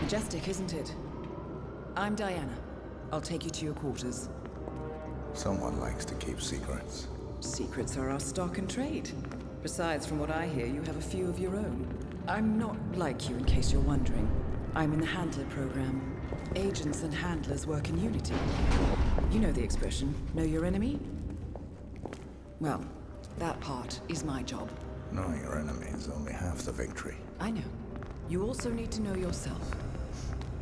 Majestic, isn't it? I'm Diana. I'll take you to your quarters. Someone likes to keep secrets. Secrets are our stock and trade. Besides, from what I hear, you have a few of your own. I'm not like you, in case you're wondering. I'm in the Handler program. Agents and handlers work in unity. You know the expression, know your enemy? Well, that part is my job. Knowing your enemy is only half the victory. I know. You also need to know yourself.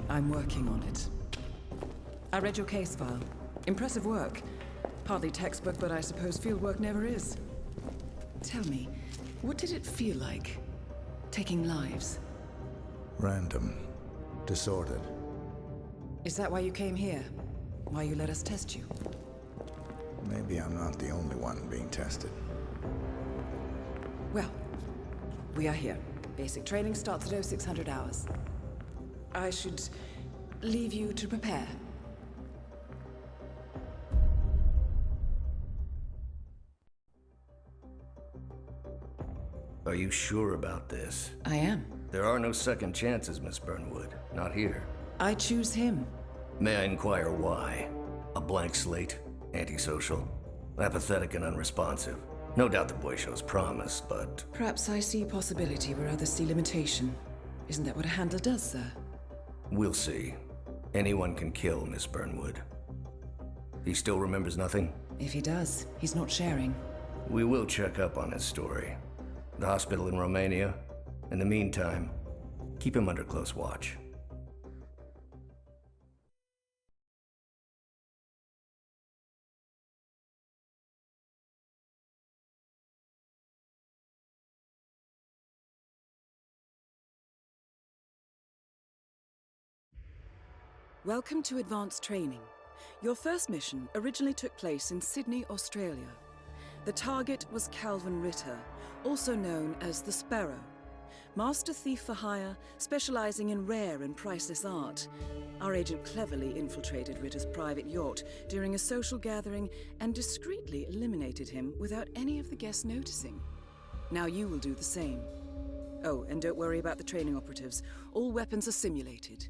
I'm working on it. I read your case file. Impressive work. Partly textbook, but I suppose fieldwork never is. Tell me, what did it feel like, taking lives? Random. Disordered. Is that why you came here? Why you let us test you? Maybe I'm not the only one being tested. Well, we are here. Basic training starts at 0600 hours. I should leave you to prepare. Are you sure about this? I am. There are no second chances, Miss Burnwood. Not here. I choose him. May I inquire why? A blank slate? Antisocial? Apathetic and unresponsive? No doubt the boy shows promise, but... Perhaps I see possibility where others see limitation. Isn't that what a handler does, sir? We'll see. Anyone can kill Miss Burnwood. He still remembers nothing? If he does, he's not sharing. We will check up on his story. The hospital in Romania. In the meantime, keep him under close watch. Welcome to Advanced Training. Your first mission originally took place in Sydney, Australia. The target was Calvin Ritter, also known as the Sparrow. Master thief for hire, specializing in rare and priceless art. Our agent cleverly infiltrated Ritter's private yacht during a social gathering and discreetly eliminated him without any of the guests noticing. Now you will do the same. Oh, and don't worry about the training operatives. All weapons are simulated.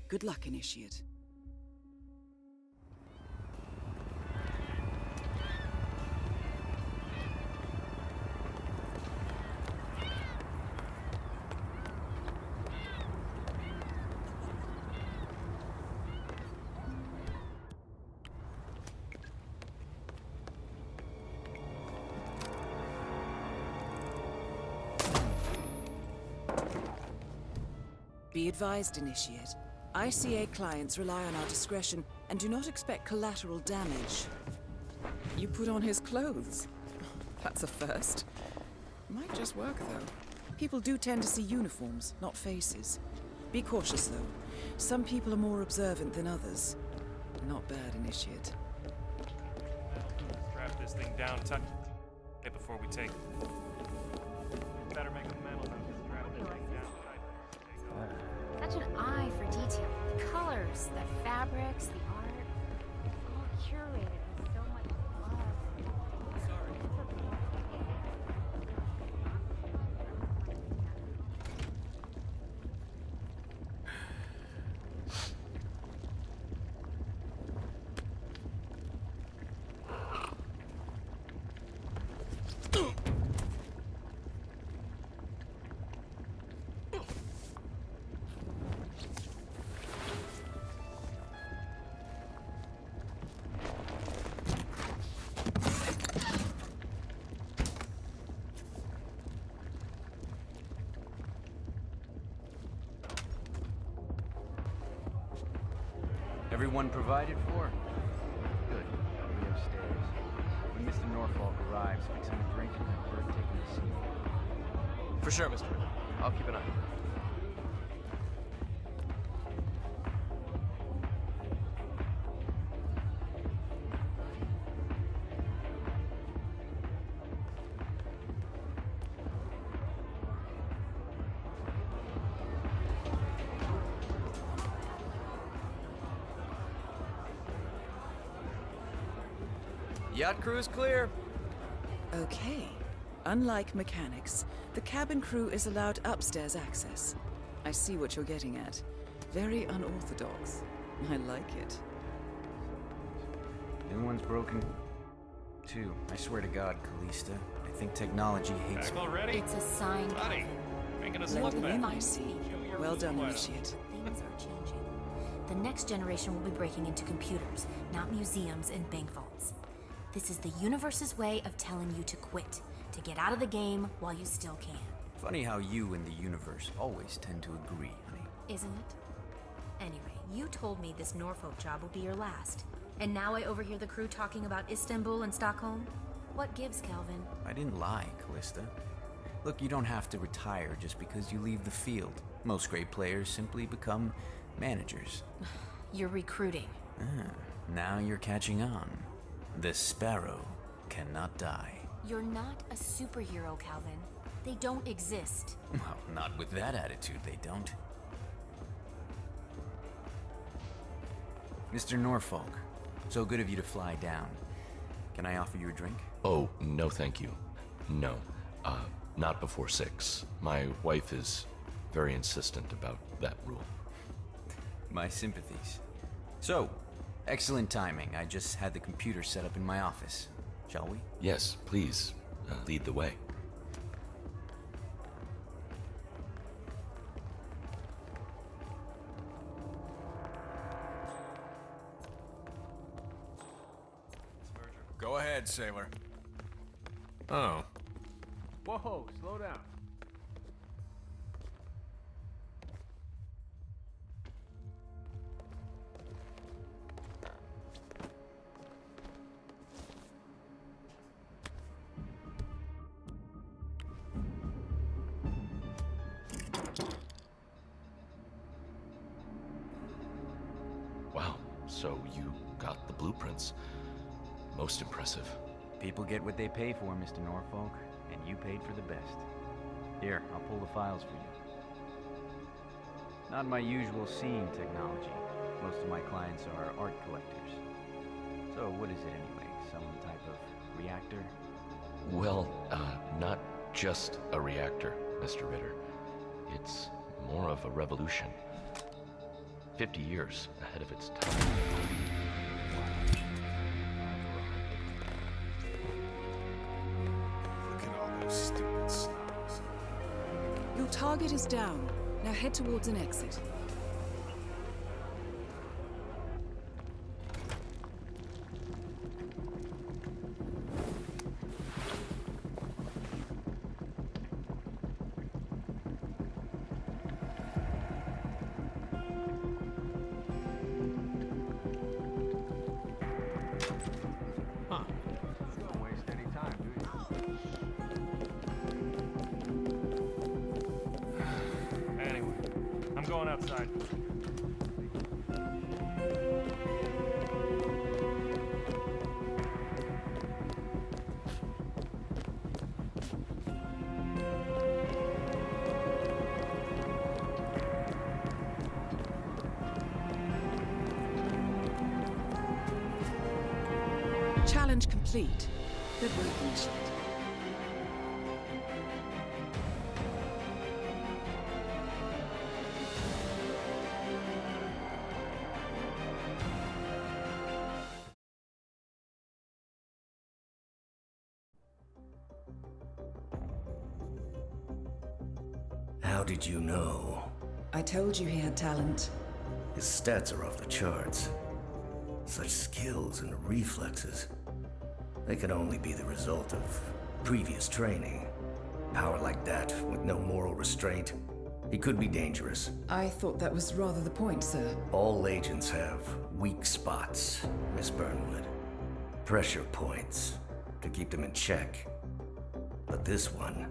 Good luck, Initiate. Be advised, Initiate. ICA clients rely on our discretion and do not expect collateral damage. You put on his clothes. That's a first. Might just work, though. People do tend to see uniforms, not faces. Be cautious, though. Some people are more observant than others. Not bad, Initiate. Strap this thing down, tuck it before we take it. Better make a mental note to strap this thing down tight. Such an eye for detail. The colors, the fabrics, the art. All curated with so much love. Sorry. Everyone provided for? Good. We upstairs. When Mr. Norfolk arrives, fix him a drink and have Bert taken a seat. For sure, Mr. Ritter. I'll keep an eye. Yacht crew is clear. Okay. Unlike mechanics, the cabin crew is allowed upstairs access. I see what you're getting at. Very unorthodox. I like it. New one's broken, too. I swear to God, Callista. I think technology hates me. Back already? It's a sign, Buddy, Calvin. making us Let look the bad. I see. Well done, Initiate. Things are changing. The next generation will be breaking into computers, not museums and bank vaults. This is the universe's way of telling you to quit, to get out of the game while you still can. Funny how you and the universe always tend to agree, honey. Isn't it? Anyway, you told me this Norfolk job will be your last. And now I overhear the crew talking about Istanbul and Stockholm? What gives, Calvin? I didn't lie, Callista. Look, you don't have to retire just because you leave the field. Most great players simply become managers. You're recruiting. Now you're catching on. The sparrow cannot die. You're not a superhero, Calvin. They don't exist. Well, not with that attitude, they don't. Mr. Norfolk, so good of you to fly down. Can I offer you a drink? Oh, no thank you. No. Not before 6. My wife is very insistent about that rule. My sympathies. So, excellent timing. I just had the computer set up in my office. Shall we? Yes, please, lead the way. Go ahead, sailor. Oh. Whoa, slow down. Wow, so you got the blueprints. Most impressive. People get what they pay for, Mr. Norfolk, and you paid for the best. Here, I'll pull the files for you. Not my usual seeing technology. Most of my clients are art collectors. So what is it anyway? Some type of reactor? Well, not just a reactor, Mr. Ritter. It's more of a revolution. 50 years ahead of its time. Look at all those stupid snobs. Your target is down. Now head towards an exit. Don't waste any time, do you? Anyway, I'm going outside. Challenge complete. Good work, Initiate. How did you know? I told you he had talent. His stats are off the charts. Such skills and reflexes. They can only be the result of previous training. Power like that, with no moral restraint, he could be dangerous. I thought that was rather the point, sir. All agents have weak spots, Miss Burnwood. Pressure points to keep them in check. But this one...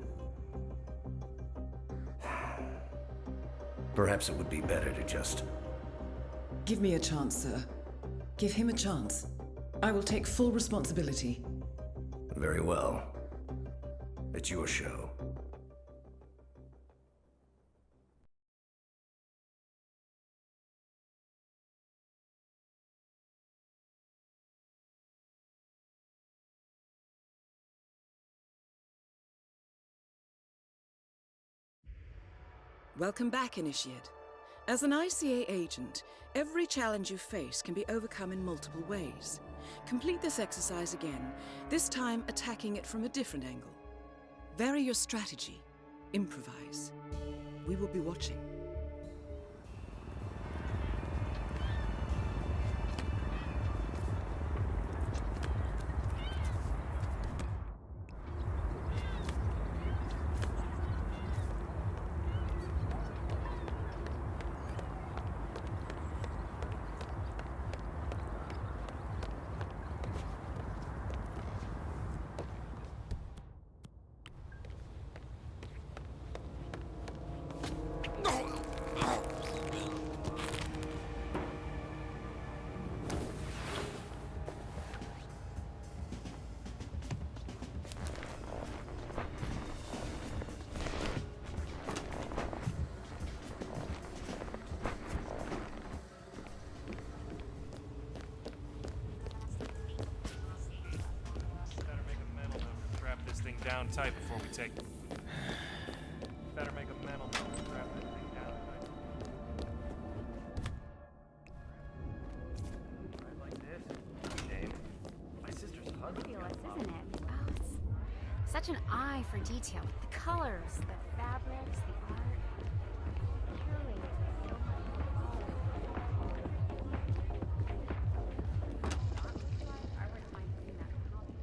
Perhaps it would be better to just... Give me a chance, sir. Give him a chance. I will take full responsibility. Very well. It's your show. Welcome back, Initiate. As an ICA agent, every challenge you face can be overcome in multiple ways. Complete this exercise again, this time attacking it from a different angle. Vary your strategy. Improvise. We will be watching. Better make a mental note to strap this thing down tight before we take. Better make a mental note to strap this thing down tight. Right like this. Shame. My sister's husband. Fabulous, isn't it? Oh, it's such an eye for detail. The colors, the fabrics, the art. Truly, so much. I wouldn't mind seeing that copy.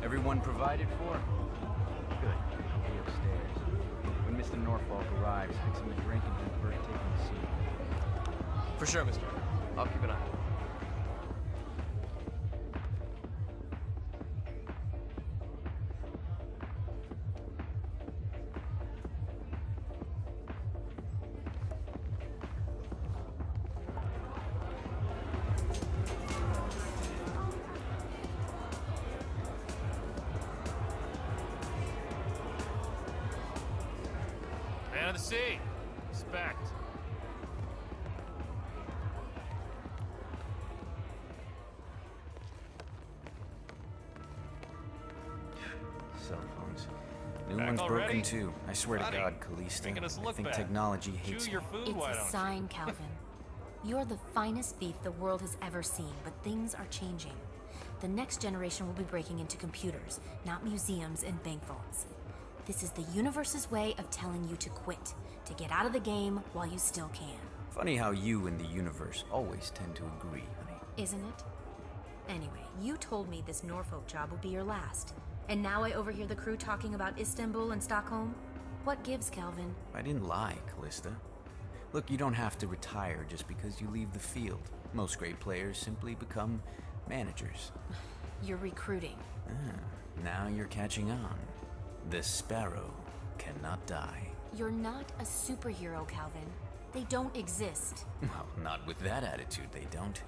Everyone provided for? Good. I'll be upstairs. When Mr. Norfolk arrives, fix him a drink and have Bert take him to see him. For sure, Mr. Ritter. I'll keep an eye. Man of the sea. Respect. Cell phones. New Back one's already? broken too. I swear Honey, to God, Callista. making us I look think bad. technology hates Chew me. your food, It's why a don't you? sign, Calvin. You're the finest thief the world has ever seen, but things are changing. The next generation will be breaking into computers, not museums and bank vaults. This is the universe's way of telling you to quit, to get out of the game while you still can. Funny how you and the universe always tend to agree, honey. Isn't it? Anyway, you told me this Norfolk job would be your last. And now I overhear the crew talking about Istanbul and Stockholm? What gives, Calvin? I didn't lie, Callista. Look, you don't have to retire just because you leave the field. Most great players simply become managers. You're recruiting. Now you're catching on. The sparrow cannot die. You're not a superhero, Calvin. They don't exist. Well, not with that attitude, they don't.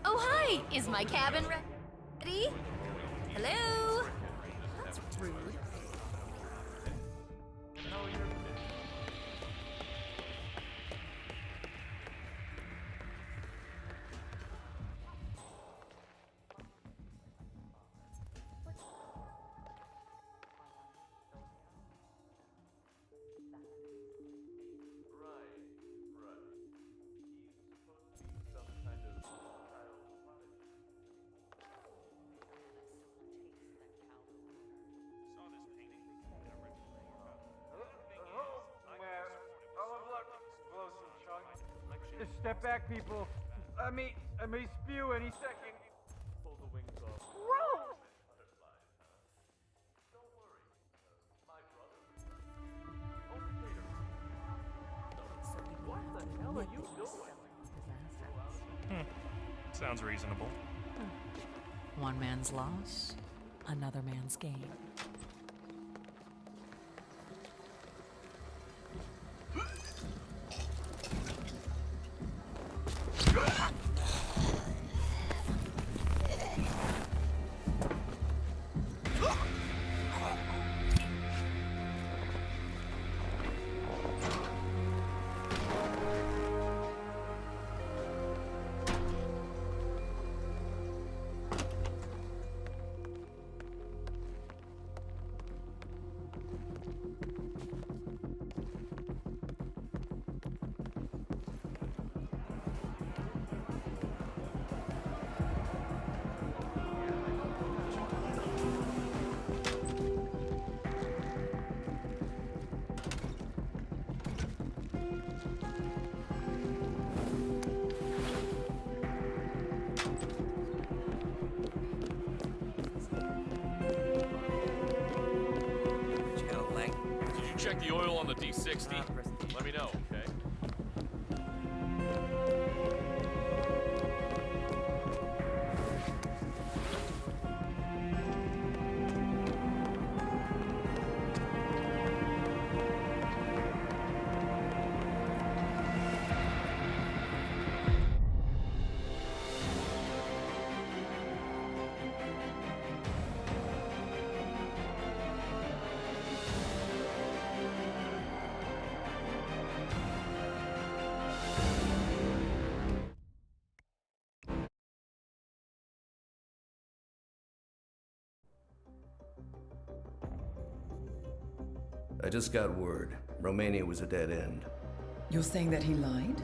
Oh, hi! Is my cabin ready? Hello? That's rude. Step back, people. I may spew any second. Pull the wings off. Gross! Sounds reasonable. One man's loss, another man's gain. Did you check the oil on the D60? Let me know, okay? I just got word. Romania was a dead end. You're saying that he lied?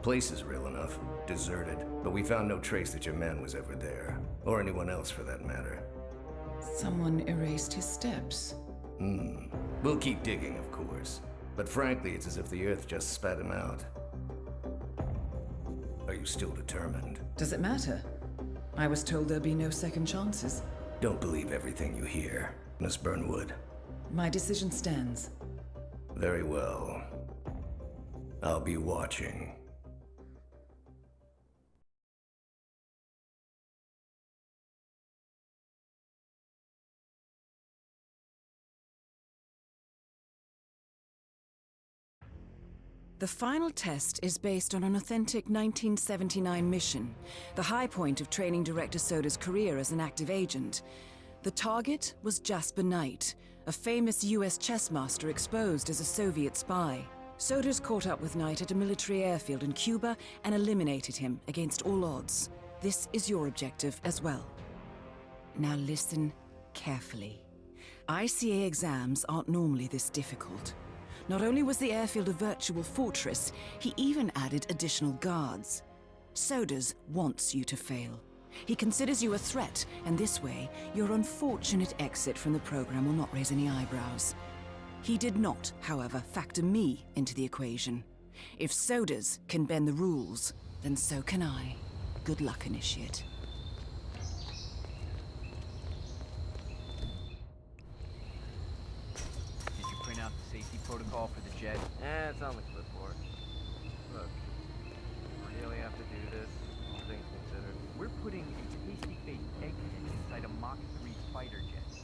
Place is real enough. Deserted. But we found no trace that your man was ever there. Or anyone else for that matter. Someone erased his steps. We'll keep digging, of course. But frankly, it's as if the Earth just spat him out. Are you still determined? Does it matter? I was told there'd be no second chances. Don't believe everything you hear, Miss Burnwood. My decision stands. Very well. I'll be watching. The final test is based on an authentic 1979 mission, the high point of training Director Soda's career as an active agent. The target was Jasper Knight, a famous US chess master exposed as a Soviet spy. Soda's caught up with Knight at a military airfield in Cuba and eliminated him against all odds. This is your objective as well. Now listen carefully. ICA exams aren't normally this difficult. Not only was the airfield a virtual fortress, he even added additional guards. Sodas wants you to fail. He considers you a threat, and this way, your unfortunate exit from the program will not raise any eyebrows. He did not, however, factor me into the equation. If Sodas can bend the rules, then so can I. Good luck, Initiate. Did you print out the safety protocol for the jet? It's on the clipboard. Look, really have to do this, all things considered. We're putting a tasty-faced egghead inside a Mach 3 fighter jet.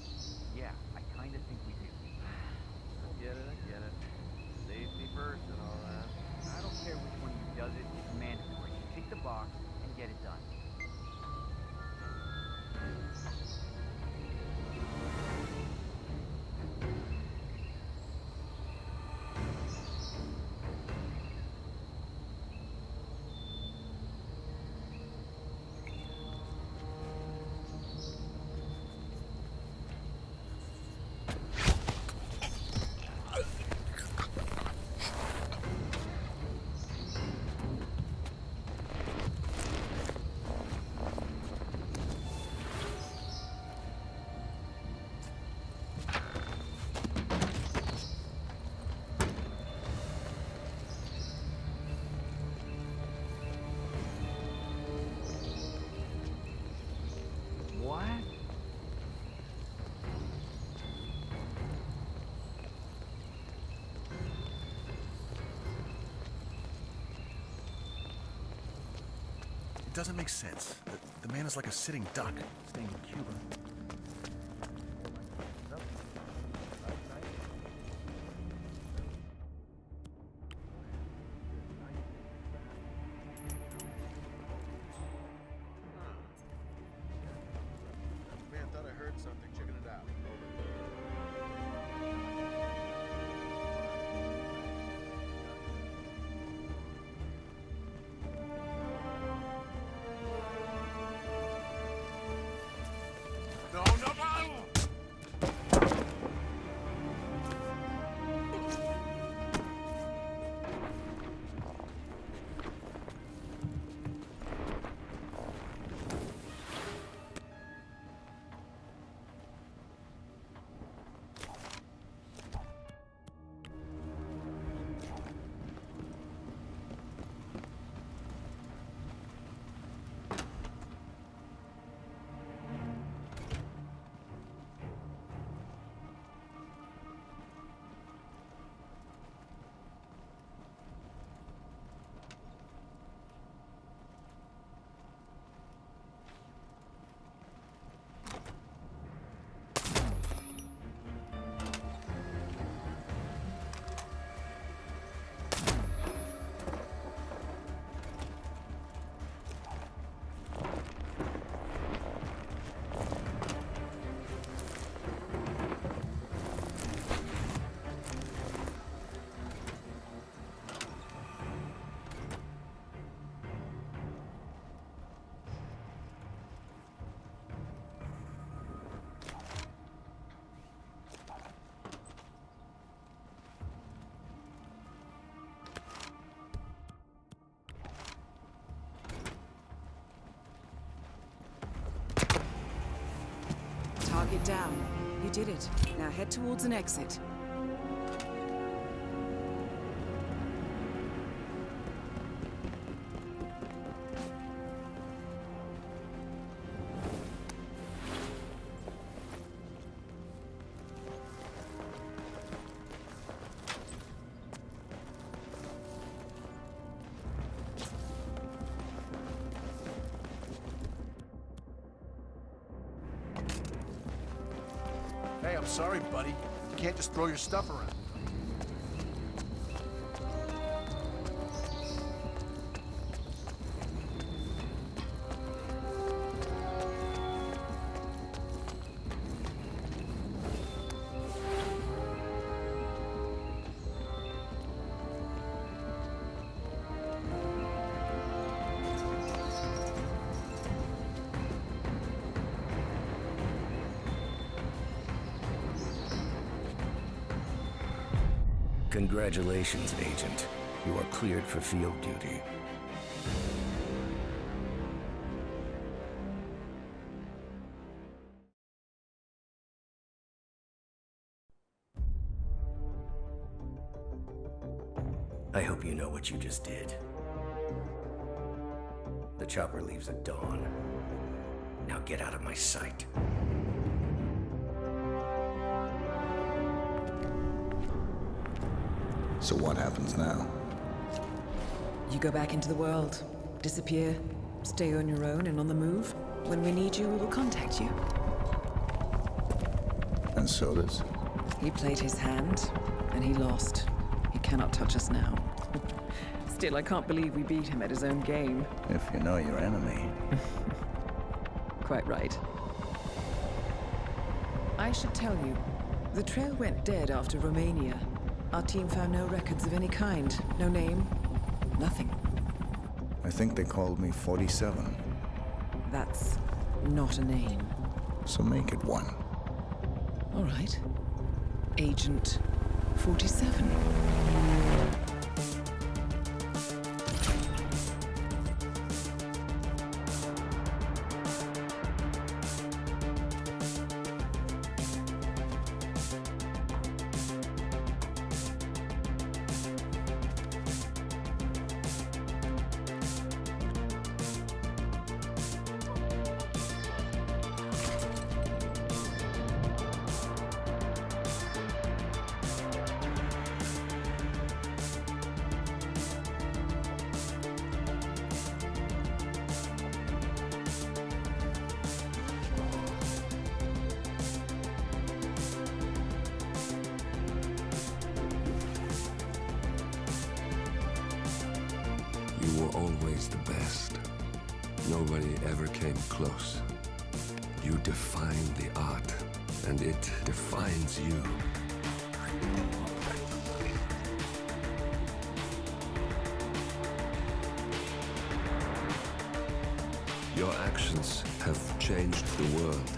Yeah, I kinda think we do. I get it. Safety first and all that. I don't care which one of you does it, it's mandatory. Tick the box and get it done. It doesn't make sense. The man is like a sitting duck, staying in Cuba. Man, thought I heard something. Checking it out. No, no, no! Target down. You did it. Now head towards an exit. Hey, I'm sorry, buddy. You can't just throw your stuff around. Congratulations, Agent. You are cleared for field duty. I hope you know what you just did. The chopper leaves at dawn. Now get out of my sight. So what happens now? You go back into the world, disappear, stay on your own and on the move. When we need you, we will contact you. And so does. He played his hand, and he lost. He cannot touch us now. Still, I can't believe we beat him at his own game. If you know your enemy. Quite right. I should tell you, the trail went dead after Romania. Our team found no records of any kind. No name. Nothing. I think they called me 47. That's not a name. So make it one. All right. Agent 47. is the best. Nobody ever came close. You define the art, and it defines you. Your actions have changed the world.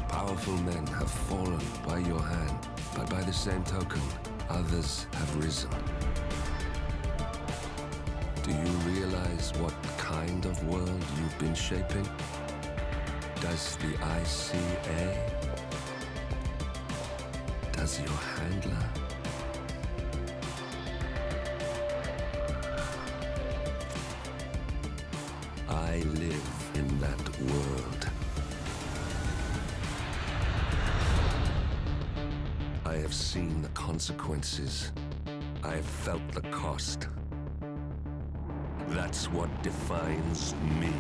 Powerful men have fallen by your hand, but by the same token, others have risen. Do you realize what kind of world you've been shaping? Does the ICA? Does your handler? I live in that world. I have seen the consequences. I have felt the cost. That's what defines me.